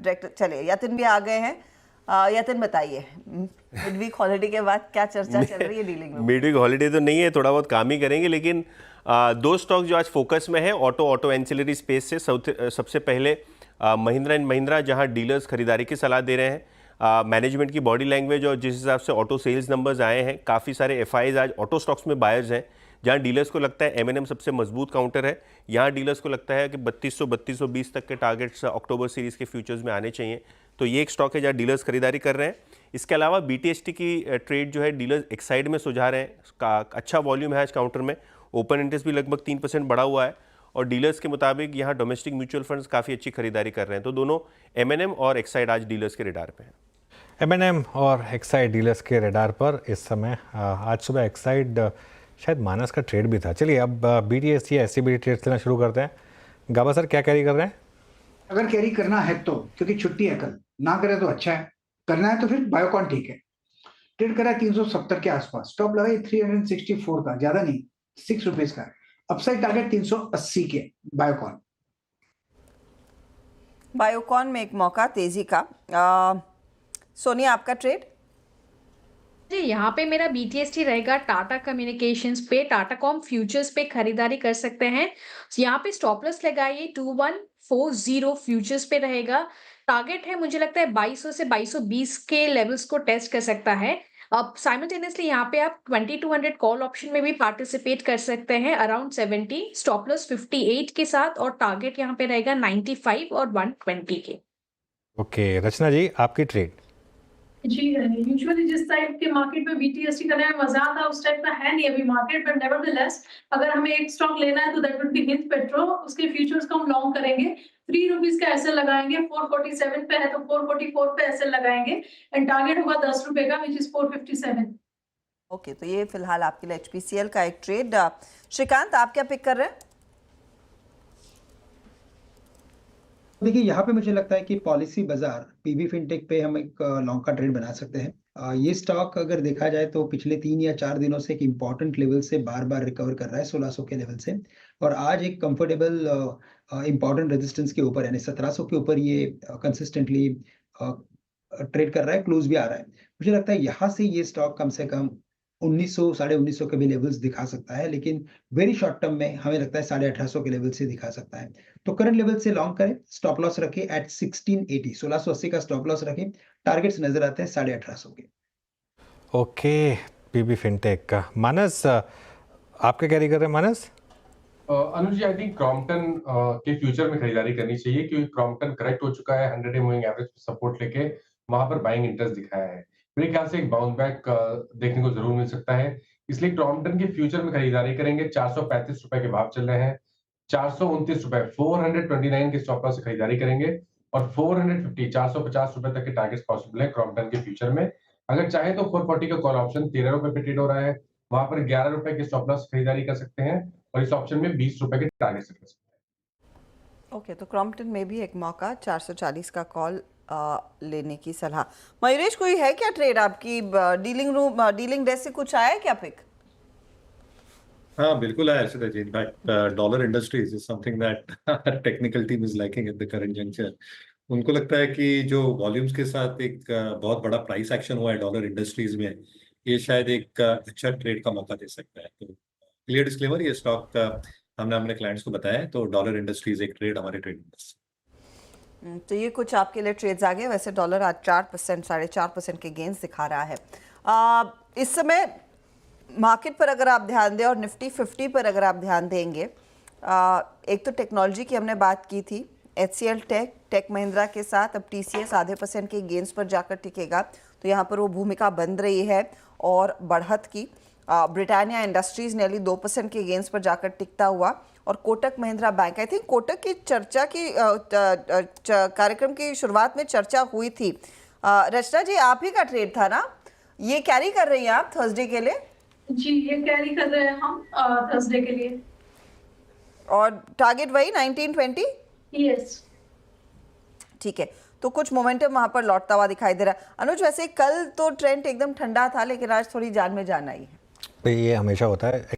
Director. चलिए यतिन भी आ गए हैं। यतिन बताइए, मिडवीक हॉलिडे के बाद क्या चर्चा चल रही है डीलिंग में? मिडवीक हॉलिडे तो नहीं है, थोड़ा बहुत काम ही करेंगे, लेकिन दो स्टॉक जो आज फोकस में है ऑटो एंसिलरी स्पेस से सबसे पहले महिंद्रा एंड महिंद्रा, जहां डीलर्स खरीदारी की सलाह दे रहे हैं। मैनेजमेंट की बॉडी लैंग्वेज और जिस हिसाब से ऑटो सेल्स नंबर्स आए हैं, काफ़ी सारे एफआईज आज ऑटो स्टॉक्स में बायर्स हैं। जहां डीलर्स को लगता है एमएनएम सबसे मजबूत काउंटर है, यहाँ डीलर्स को लगता है कि 3220 तक के टारगेट्स अक्टूबर सीरीज़ के फ्यूचर्स में आने चाहिए। तो ये एक स्टॉक है जहाँ डीलर्स खरीदारी कर रहे हैं। इसके अलावा बीटीएसटी की ट्रेड जो है डीलर्स एक साइड में सुझा रहे हैं। का अच्छा वॉल्यूम है आज काउंटर में, ओपन इंटरेस्ट भी लगभग 3% बढ़ा हुआ है और डीलर्स के मुताबिक यहाँ डोमेस्टिक म्यूचुअल फंड्स काफ़ी अच्छी खरीदारी कर रहे हैं। तो दोनों एमएनएम और एक्साइड आज डीलर्स के रडार पे हैं। एमएनएम और एक्साइड डीलर्स के रडार पर इस समय। आज सुबह एक्साइड शायद माइनस का ट्रेड भी था। चलिए अब बीटीएसटी एससीबी ट्रेड लेना शुरू करते हैं। गाबा सर क्या कैरी कर रहे हैं? अगर कैरी करना है तो, क्योंकि छुट्टी है कल, ना करे तो अच्छा है, करना है तो फिर बायोकॉन ठीक है। ट्रेड करा 370 के आसपास, स्टॉप लगाई 364 का, ज्यादा नहीं, 6 रुपीज का। अपसाइड टारगेट 380 के बायोकॉन। बायोकॉन में एक मौका तेजी का। सोनिया आपका ट्रेड? जी, यहाँ पे मेरा बीटीएसटी रहेगा टाटा कम्युनिकेशंस पे, टाटा कॉम फ्यूचर्स पे खरीदारी कर सकते हैं। यहाँ पे स्टॉप लॉस लगाइए 2140 फ्यूचर्स पे रहेगा। टारगेट है मुझे लगता है 2200 से 2220 के लेवल्स को टेस्ट कर सकता है। अब साइमल्टेनियसली यहाँ पे आप 2200 कॉल ऑप्शन में भी पार्टिसिपेट कर सकते हैं अराउंड 70, स्टॉप लॉस 58 के साथ, और टारगेट यहाँ पे रहेगा 95 और 120 के। ओके रचना जी आपकी ट्रेड? जी, यूजुअली जिस टाइप के मार्केट में बीटीएसटी करने में मजा आता है उस टाइप का है नहीं अभी मार्केट, बट नेवरदलेस अगर हमें एक स्टॉक लेना है तो that would be Hind petro. उसके फ्यूचर्स को हम लॉन्ग करेंगे, 3 रुपीज का एसएल लगाएंगे, 447 पे है तो 444 पे एसएल लगाएंगे, एंड टारगेट होगा 10 रुपए का, विच इज 457। ओके, तो ये फिलहाल आपके लिए एचपीसीएल का एक ट्रेड। श्रीकांत आप क्या पिक कर रहे हैं? देखिए यहाँ पे मुझे लगता है कि पॉलिसी बाजार पीबी फिनटेक पे हम एक लॉन्ग का ट्रेड बना सकते हैं। ये स्टॉक अगर देखा जाए तो पिछले 3 या 4 दिनों से एक इम्पॉर्टेंट लेवल से बार बार रिकवर कर रहा है 1600 के लेवल से, और आज एक कंफर्टेबल इम्पॉर्टेंट रेजिस्टेंस के ऊपर यानी 1700 के ऊपर ये कंसिस्टेंटली ट्रेड कर रहा है, क्लोज भी आ रहा है। मुझे लगता है यहाँ से ये स्टॉक कम से कम 1900 साढ़े 1900 के भी लेवल्स दिखा सकता है, लेकिन वेरी शॉर्ट टर्म में हमें लगता है 1850 के लेवल से दिखा सकता है। तो करंट लेवल से लॉन्ग करें, स्टॉप लॉस रखें एट 1680, 1680 का स्टॉप लॉस रखें। टारगेट्स नजर आते हैं 1850 के। ओके पीबी फिनटेक का। मानस आप क्या कैरी कर रहे हैं? मानस? अनुज जी, आई थिंक क्रॉम्पटन के फ्यूचर में खरीदारी करनी चाहिए, क्योंकि क्रॉम्पटन करेक्ट हो चुका है, 100 डे मूविंग एवरेज सपोर्ट लेके वहां पर बाइंग इंटरेस्ट दिखाया है। मेरे ख्याल से एक बाउंस बैक देखने को जरूर मिल सकता है, इसलिए क्रॉम्पटन के फ्यूचर में खरीदारी करेंगे। 435 रुपए के भाव चल रहे हैं, 429 रुपए 429 के स्टॉप लॉस से खरीदारी करेंगे, और 450 450 रुपए तक के टारगेट्स पॉसिबल है क्रॉम्पटन के फ्यूचर में। अगर चाहे तो 440 का कॉल ऑप्शन 13 रुपए पे ट्रेड हो रहा है, वहां पर 11 रुपए के स्टॉप लॉस खरीदारी कर सकते हैं, और इस ऑप्शन में 20 रुपए के टारगेट से कर सकते हैं। ओके, तो क्रॉम्पटन में भी एक मौका, 440 का कॉल लेने की सलाह। मयूरेश कोई है क्या ट्रेड आपकी? डीलिंग डेस्क से कुछ आया है क्या पिक? हाँ बिल्कुल है Arshita ji. In fact Dollar Industries is something that technical team is liking at the current juncture. उनको लगता है कि जो वॉल्यूम्स के साथ एक बहुत बड़ा प्राइस एक्शन हुआ है डॉलर इंडस्ट्रीज में, ये शायद एक अच्छा ट्रेड का मौका दे सकता है। तो क्लियर डिस्क्लेमर, ये स्टॉक हमने अपने क्लाइंट्स को बताया है, तो डॉलर इंडस्ट्रीज एक ट्रेड हमारे ट्रेड में। तो ये कुछ आपके लिए ट्रेड्स आ गए। वैसे डॉलर आज 4% 4.5% के गेंस दिखा रहा है। इस समय मार्केट पर अगर आप ध्यान दें और निफ्टी 50 पर अगर आप ध्यान देंगे, एक तो टेक्नोलॉजी की हमने बात की थी, HCL टेक महिंद्रा के साथ अब TCS आधे % के गेंस पर जाकर टिकेगा, तो यहाँ पर वो भूमिका बन रही है। और बढ़त की ब्रिटानिया इंडस्ट्रीज नेली 2% के गेंस पर जाकर टिकता हुआ, और Kotak Mahindra bank, I think Kotak की चर्चा की कार्यक्रम की शुरुआत में चर्चा हुई थी। रचना जी आप ही का ट्रेड था ना, ये कैरी कर रही हैं आप थर्सडे के लिए? जी, ये कैरी कर रहे हैं हम थर्सडे के लिए। और टारगेट वही 1920? यस, ठीक है, तो कुछ मोमेंटम वहां पर लौटता हुआ दिखाई दे रहा है। अनुज वैसे कल तो ट्रेंड एकदम ठंडा था, लेकिन आज थोड़ी जान में जान आई है। ये हमेशा होता है।